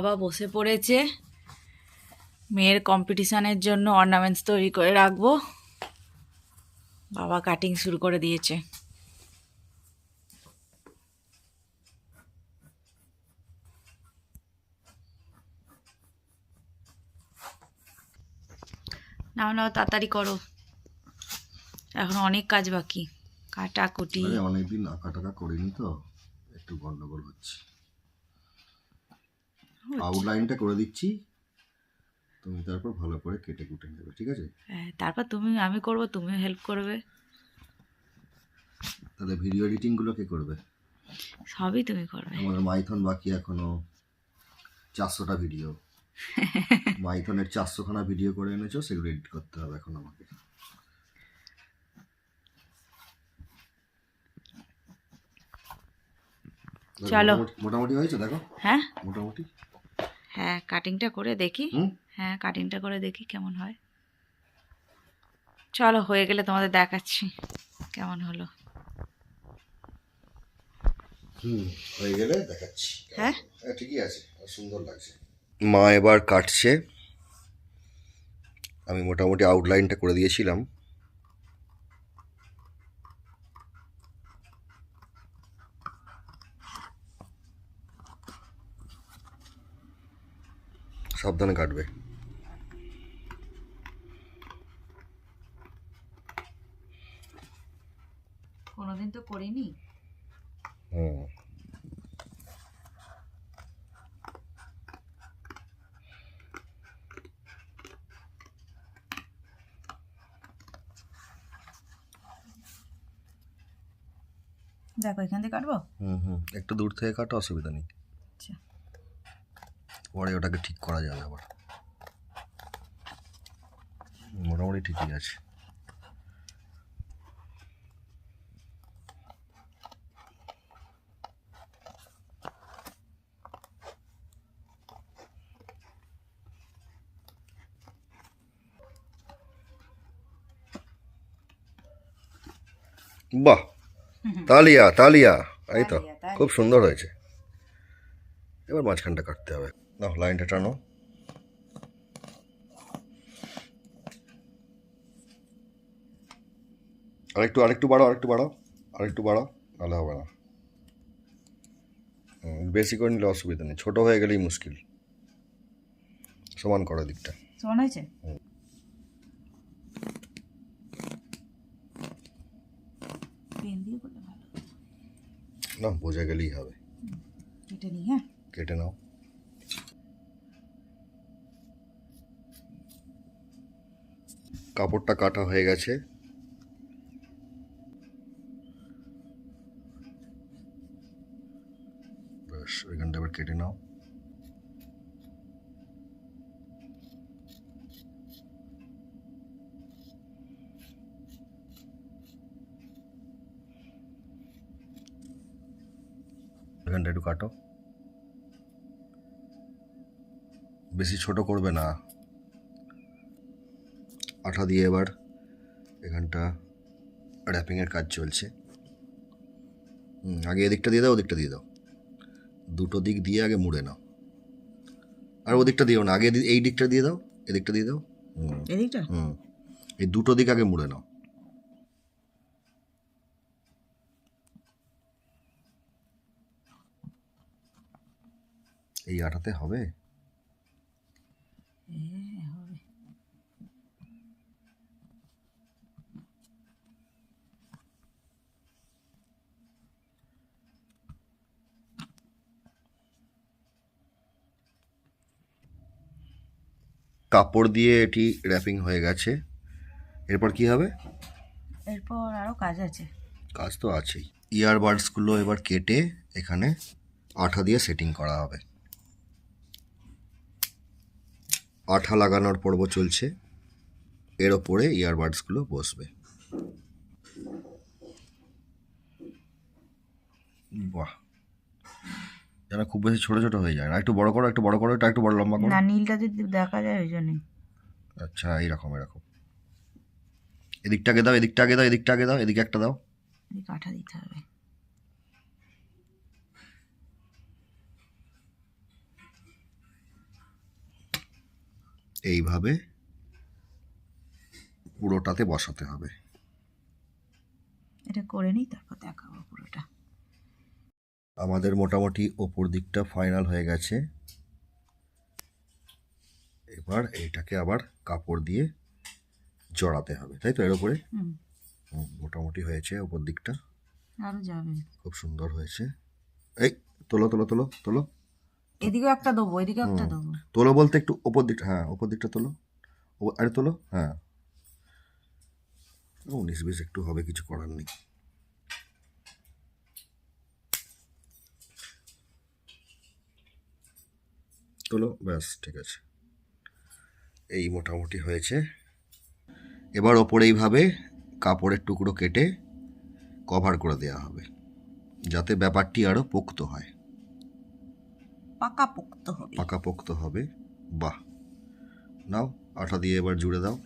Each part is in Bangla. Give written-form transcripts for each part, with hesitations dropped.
বাবা বসে পড়েছে, মেয়ের কম্পিটিশনের জন্য অর্নামেন্টস তৈরি করে রাখবো। বাবা কাটিং শুরু করে দিয়েছে। নাও নাও তাড়াতাড়ি করো, এখন অনেক কাজ বাকি, কাটাকুটি। অনেকদিন আঁকা টাকা করিনি তো একটু গন্ডগোল হচ্ছে। আউটলাইনটা করে দিচ্ছি, তুমি তারপর ভালো করে কেটে কুটে নেবে, ঠিক আছে? হ্যাঁ, তারপর আমি করব, তুমিও হেল্প করবে। তাহলে ভিডিও এডিটিং গুলো কে করবে? সবই তুমি করবে। আমার মাইথন বাকি এখনো 400টা ভিডিও। মাইথনের 400খানা ভিডিও করে এনেছো, সেগুলো এডিট করতে হবে এখন আমাকে। চলো, মোটামুটি হয়েছে দেখো। হ্যাঁ মোটামুটি হ্যাঁ, কাটিংটা করে দেখি। হ্যাঁ, কাটিংটা করে দেখি কেমন হয়। চলো, হয়ে গেলে তোমাদের দেখাচ্ছি কেমন হলো। হয়ে গেলে দেখাচ্ছি। হ্যাঁ, ঠিকই আছে, সুন্দর লাগছে। মা এবার কাটছে, আমি মোটামুটি আউটলাইনটা করে দিয়েছিলাম। সাবধানে কাটবে। কোনোদিন তো করিনি। দেখো, এখান থেকে কাটবো। একটু দূর থেকে কাটো, অসুবিধা নেই। আচ্ছা, পরে ওটাকে ঠিক করা যাবে আবার। মোটামুটি ঠিকই আছে। বাহ, তালিয়া তালিয়া, এই তো খুব সুন্দর হয়েছে। এবার মাঝখানটা কাটতে হবে। নাও লাইনটা টানো। আরেকটু বাড়াও, আরেকটু বাড়াও, নাহলে হবে না। বেশি করে নিলে অসুবিধা নেই, ছোট হয়ে গেলেই মুশকিল। সমান করো দিকটা। সমান হয়েছে। পেন দিয়ে করলে ভালো। না, বোঝা গেলেই হবে। কেটে নিই। হ্যাঁ, কেটে নাও। কাপড়টা কাটা হয়ে গেছে। ব্যাস, ওইখানটা এবার কেটে নাও। এখানটা একটু কাটো, বেশি ছোট করবে না। আঠা দিয়ে এবার এখানটা র্যাপিংয়ের কাজ চলছে। আগে এদিকটা দিয়ে দাও, ওদিকটা দিয়ে দাও, দুটো দিক দিয়ে আগে মুড়ে নাও। আর ওদিকটা দিও না, আগে এই দিকটা দিয়ে দাও, এদিকটা দিয়ে দাও। এদিকটা। এই দুটো দিক আগে মুড়ে নাও। এই আটাতে হবে? হবে। কাপড় দিয়ে এটি র্যাপিং হয়ে গেছে। এরপর কি হবে? এরপর আরও কাজ আছে। কাজ তো আছেই। ইয়ারবাডসগুলো এবার কেটে এখানে আঠা দিয়ে সেটিং করা হবে। আঠা লাগানোর পর্ব চলছে, এর ওপরে ইয়ারবাডসগুলো বসবে। বাহ, যেন খুব বেশি ছোট ছোট হয়ে যায় না, একটু বড় করো, একটু বড় করো, এটা একটু বড় লম্বা করো। না, নীলটা যদি দেখা যায় ওই জন্যই। আচ্ছা, এইরকম এরকম। এদিকটাকে দাও, এদিকটাকে দাও, এদিকটাকে দাও, এদিকে একটা দাও। এদিকে আঠা দিতে হবে। এইভাবে পুরোটাতে বসাতে হবে। এটা করে নিই, তারপর দেখাবো পুরোটা। আমাদের মোটামুটি ওপর দিকটা ফাইনাল হয়ে গেছে। এবার এইটাকে আবার কাপড় দিয়ে জড়াতে হবে, তাই তো? এর উপরে মোটামুটি হয়েছে ওপর দিকটা, আরো যাবে। খুব সুন্দর হয়েছে। এই তোলো তোলো তোলো তোলো, এদিকেও একটা দেবো, এদিকেও একটা দেবো। তোলো বলতে একটু ওপর দিকটা, হ্যাঁ ওপর দিকটা তোলো, আরে তোলো, হ্যাঁ। 19-20 একটু হবে, কিছু করার নেই। তোলো, ব্যাস ঠিক আছে। এই মোটামুটি হয়েছে। এবার ওপরে এইভাবে কাপড়ের টুকরো কেটে কভার করে দেওয়া হবে, যাতে ব্যাপারটি আরও পোক্ত হয়, পাকাপোক্ত হবে। পাকাপোক্ত হবে। বাহ, নাও আঠা দিয়ে এবার জুড়ে দাও।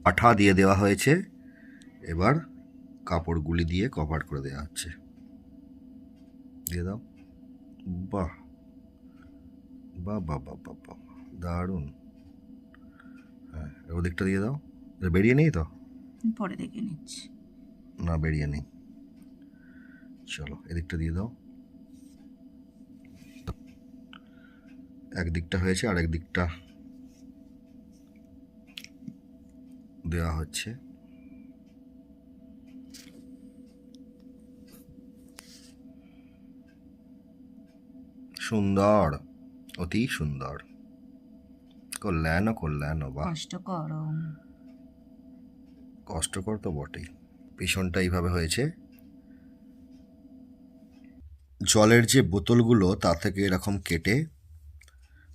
আঠা দিয়ে দেওয়া হয়েছে, এবার কাপড়গুলি দিয়ে কভার করে দেওয়া হচ্ছে। দিয়ে দাও। বাহ বাহ বাহ বাহ বাহ বাহ, দারুণ। হ্যাঁ, ওদিকটা দিয়ে দাও। বেরিয়ে নেই তো? পরে দেখে নিচ্ছি। না, বেরিয়ে নেই। চলো এদিকটা দিয়ে দাও। একদিকটা হয়েছে, আর একদিকটা দেওয়া হচ্ছে। সুন্দর, অতি সুন্দর। কল্যাণ কল্যাণ। বাহ, কষ্টকর। কষ্টকর তো বটেই। পিছনটা এইভাবে হয়েছে। জলের যে বোতলগুলো তা থেকে এরকম কেটে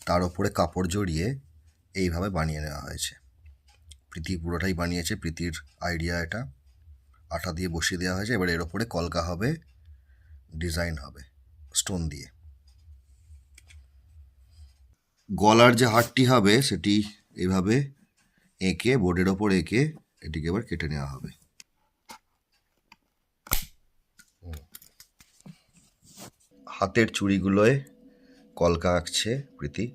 তার উপরে কাপড় জড়িয়ে এইভাবে বানিয়ে নেওয়া হয়েছে। প্রীতি পুরোটাই বানিয়েছে, প্রীতির আইডিয়া এটা। আঠা দিয়ে বসিয়ে দেওয়া হয়েছে, এবার এর ওপরে কলকা হবে, ডিজাইন হবে স্টোন দিয়ে। গলার যে হারটি হবে সেটি এইভাবে এঁকে, বোর্ডের ওপর এঁকে এটিকে এবার কেটে নেওয়া হবে। হাতের চুড়িগুলোয় কলকা আঁকছে প্রীতি।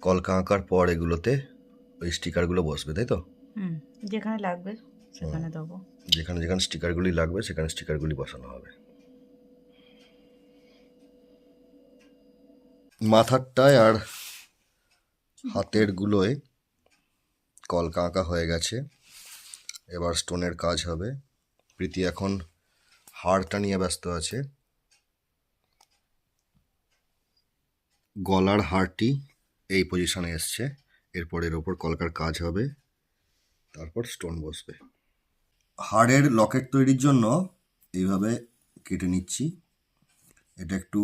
কলকা আঁকার পর এগুলোতে ওই স্টিকারগুলো বসবে, তাই তো? যেখানে লাগবে সেখানে দেবো। যেখানে যেখানে স্টিকারগুলি লাগবে সেখানে স্টিকারগুলি বসানো হবে। মাথারটায় আর হাতের গুলোয় কলকা আঁকা হয়ে গেছে, এবার স্টোনের কাজ হবে। প্রীতি এখন হারটা নিয়ে ব্যস্ত আছে। গলার হারটি এই পজিশনে এসছে, এরপর এর ওপর কলকার কাজ হবে, তারপর স্টোন বসবে। হাড়ের লকেট তৈরির জন্য এইভাবে কেটে নিচ্ছি। এটা একটু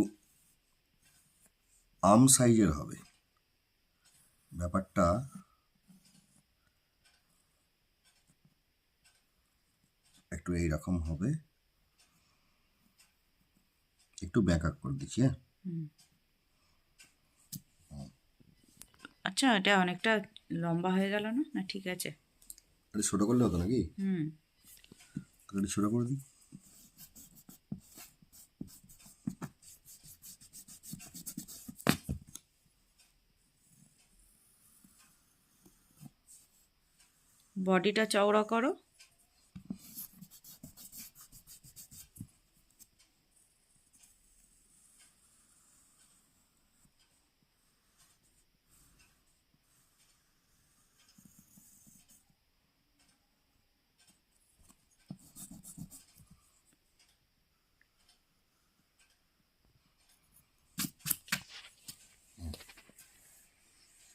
আম সাইজের হবে, ব্যাপারটা একটু এইরকম হবে। একটু ব্যাকআপ করে দিচ্ছি। হ্যাঁ, আচ্ছা, এটা অনেকটা লম্বা হয়ে গেল না? না ঠিক আছে? এটা ছোটো করলে হতো নাকি? তাহলে ছোটো করে দিই। বডিটা চওড়া করো।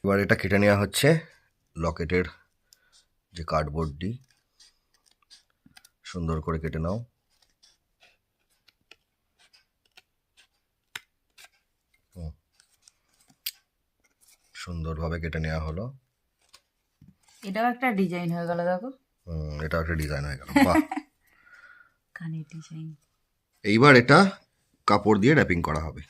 এবার এটা কেটে নেওয়া হচ্ছে। লকেটের যে কার্ডবোর্ডটি সুন্দর করে কেটে নাও। সুন্দরভাবে কেটে নেওয়া হলো। এটাও একটা ডিজাইন হয়ে গেল, দেখো। এটা একটা ডিজাইন হয়ে গেল। বাহ, কানের ডিজাইন। এইবার এটা কাপড় দিয়ে র্যাপিং করা হবে।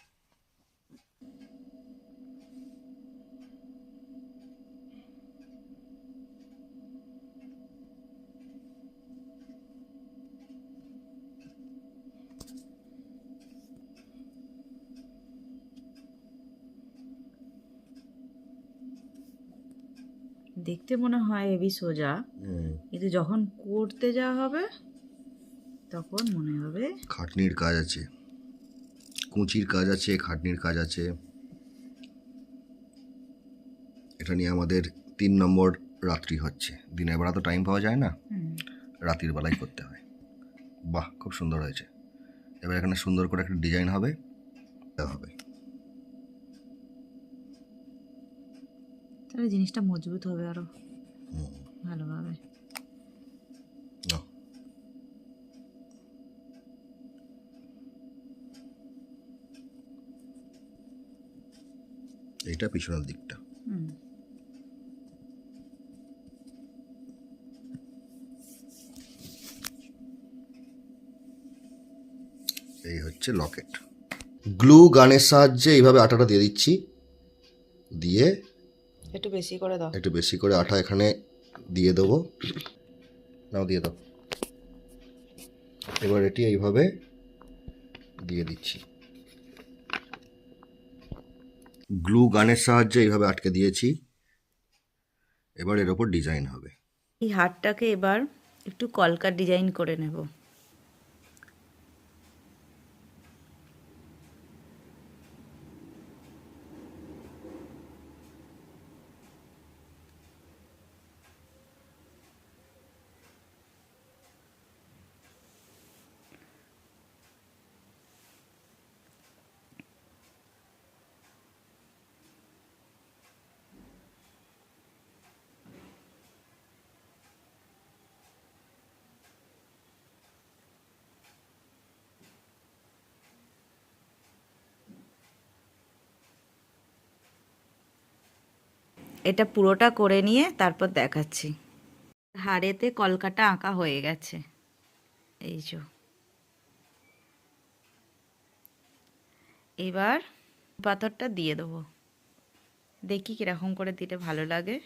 দেখতে মনে হয় হেভি সোজা, কিন্তু যখন করতে যাওয়া হবে তখন মনে হবে খাটনির কাজ আছে, কুঁচির কাজ আছে, খাটনির কাজ আছে। এটা নিয়ে আমাদের 3 নম্বর রাত্রি হচ্ছে। দিনের বেলা তো টাইম পাওয়া যায় না, রাতের বেলায় করতে হয়। বাহ, খুব সুন্দর হয়েছে। এবার এখানে সুন্দর করে একটা ডিজাইন হবে, হবে। তাহলে জিনিসটা মজবুত হবে আরো ভালোভাবে। নাও। এইটা পিছনের দিকটা। এই হচ্ছে লকেট। গ্লু গানের সাহায্যে এইভাবে আটাটা দিয়ে দিচ্ছি, দিয়ে একটু বেশি করে দাও। একটু বেশি করে আটা এখানে দিয়ে দেবো। নাও, দিয়ে দাও। এবার এটি এইভাবে দিয়ে দিচ্ছি। গ্লু গানের সাহায্যে এইভাবে আটকে দিয়েছি। এবার এর ওপর ডিজাইন হবে। এই হারটাকে এবার একটু কলকার ডিজাইন করে নেব। এটা পুরোটা করে নিয়ে তারপর দেখাচ্ছি। হাড়েতে কলকাটা আঁকা হয়ে গেছে, এই যে। এবার পাথরটা দিয়ে দেবো, দেখি কিরকম করে দিলে ভালো লাগে,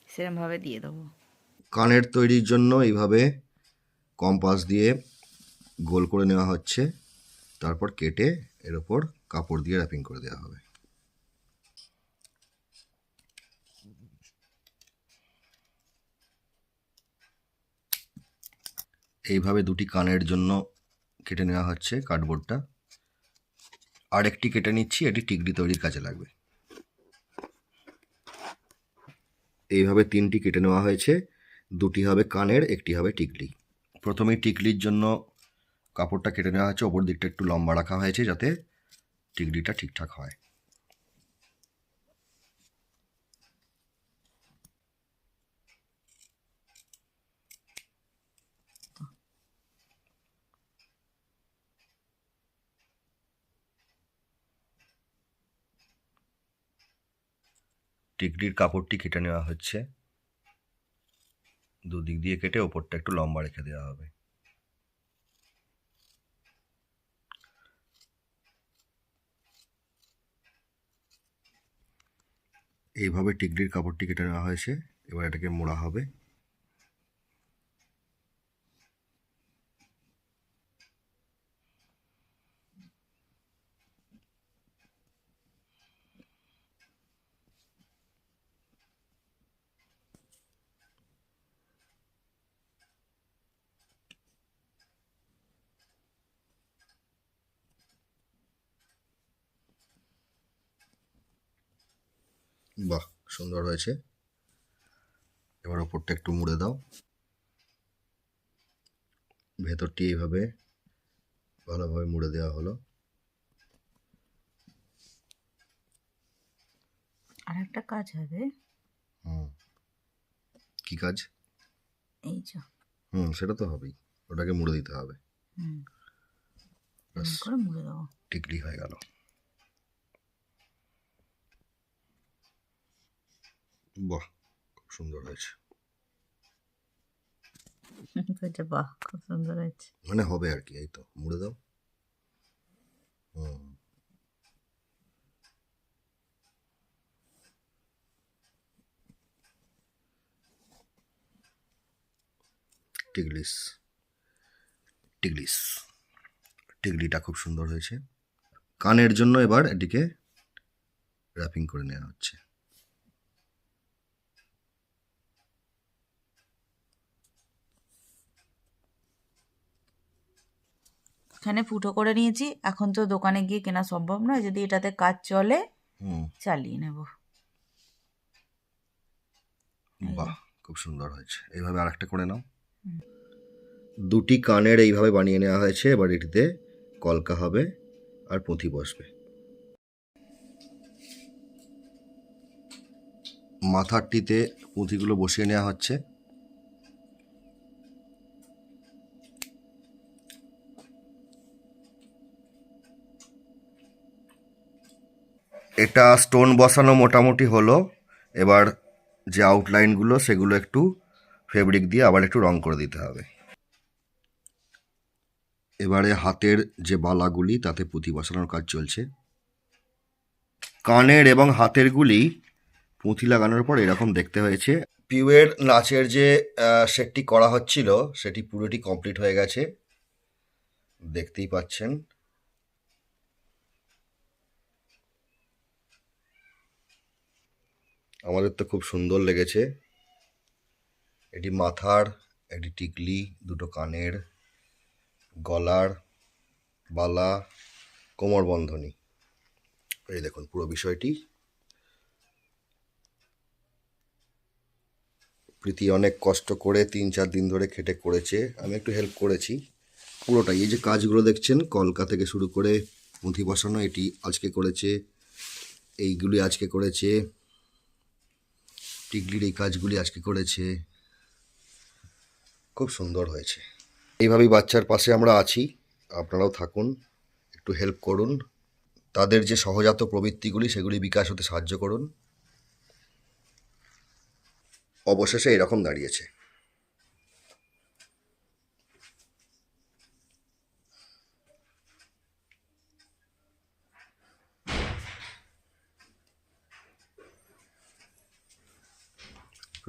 সেরকমভাবে দিয়ে দেবো। কানের তৈরির জন্য এইভাবে কম্পাস দিয়ে গোল করে নেওয়া হচ্ছে, তারপর কেটে এর ওপর কাপড় দিয়ে র্যাপিং করে দেওয়া হবে। এইভাবে দুটি কানের জন্য কেটে নেওয়া হচ্ছে কার্ডবোর্ডটা। আরেকটি কেটে নিচ্ছি, এটি টিকলি তৈরির কাজে লাগবে। এইভাবে 3টি কেটে নেওয়া হয়েছে, 2টি হবে কানের, একটি হবে টিকলি। প্রথমেই টিকলির জন্য কাপড়টা কেটে নেওয়া হচ্ছে, ওপর দিকটা একটু লম্বা রাখা হয়েছে যাতে টিকলিটা ঠিকঠাক হয়। টিকলির কাপড়টি কেটে নেওয়া হচ্ছে, দুদিক দিয়ে কেটে ওপরটা একটু লম্বা রেখে দেওয়া হবে। এইভাবে টিকলির কাপড়টি কেটে নেওয়া হয়েছে, এবার এটাকে মোড়া হবে। বাহ, সুন্দর হয়েছে। এবার ওপরটা একটু মুড়ে দাও। ভেতরটি এইভাবে ভালোভাবে মুড়ে দেওয়া হলো। আর একটা কাজ হবে। কি কাজ? এই যে। সেটা তো হবেই, ওটাকে মুড়ে দিতে হবে। ব্যাস, করে মুড়ে দেবো। টিকলি হয়ে গেল। বাহ, খুব সুন্দর হয়েছে। বাহ, খুব সুন্দর হয়েছে। মানে হবে আর কি, এই তো মুড়ে দাও। টিকলিস টিকলিস টিকলিটা খুব সুন্দর হয়েছে। কানের জন্য এবার এটিকে র্যাপিং করে নেওয়া হচ্ছে। মাঝখানে ফুটো করে নিয়েছি। এখন তো দোকানে গিয়ে কেনা সম্ভব নয়, যদি এটাতে কাজ চলে হুম, চালিয়ে নেব। বাহ, খুব সুন্দর হয়েছে। এইভাবে আরেকটা করে নাও। দুটি কানের এইভাবে বানিয়ে নেওয়া হয়েছে। এবার এটিতে কলকা হবে আর পুঁথি বসবে। মাথারটিতে পুঁথিগুলো বসিয়ে নেওয়া হচ্ছে। এটা স্টোন বসানো মোটামুটি হলো। এবার যে আউটলাইনগুলো সেগুলো একটু ফেব্রিক দিয়ে আবার একটু রং করে দিতে হবে। এবারে হাতের যে বালাগুলি তাতে পুঁথি বসানোর কাজ চলছে। কানের এবং হাতের গুলি পুঁথি লাগানোর পর এরকম দেখতে হয়েছে। পিউয়ের নাচের যে সেটটি করা হচ্ছিল সেটি পুরোটি কমপ্লিট হয়ে গেছে, দেখতেই পাচ্ছেন। আমাদের তো খুব সুন্দর লেগেছে। এটি মাথার, একটি টিকলি, দুটো কানের, গলার বালা, কোমর বন্ধনী। এই দেখুন পুরো বিষয়টি। প্রীতি অনেক কষ্ট করে 3-4 দিন ধরে খেটে করেছে, আমি একটু হেল্প করেছি। পুরোটাই এই যে কাজগুলো দেখছেন, কলকা থেকে শুরু করে পুঁথি বসানো, এটি আজকে করেছে। এইগুলি আজকে করেছে। টিকলির এই কাজগুলি আজকে করেছে। খুব সুন্দর হয়েছে। এইভাবেই বাচ্চার পাশে আমরা আছি, আপনারাও থাকুন, একটু হেল্প করুন। তাদের যে সহজাত প্রবৃত্তিগুলি সেগুলি বিকাশ হতে সাহায্য করুন। অবশেষে এরকম দাঁড়িয়েছে।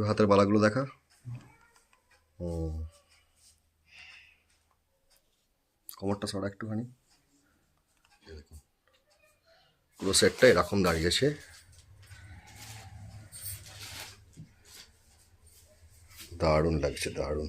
হাতের বালাগুলো দেখা। কোমরটা সরা একটুখানি। দেখুন পুরো সেটটা এরকম দাঁড়িয়েছে। দারুণ লাগছে, দারুণ।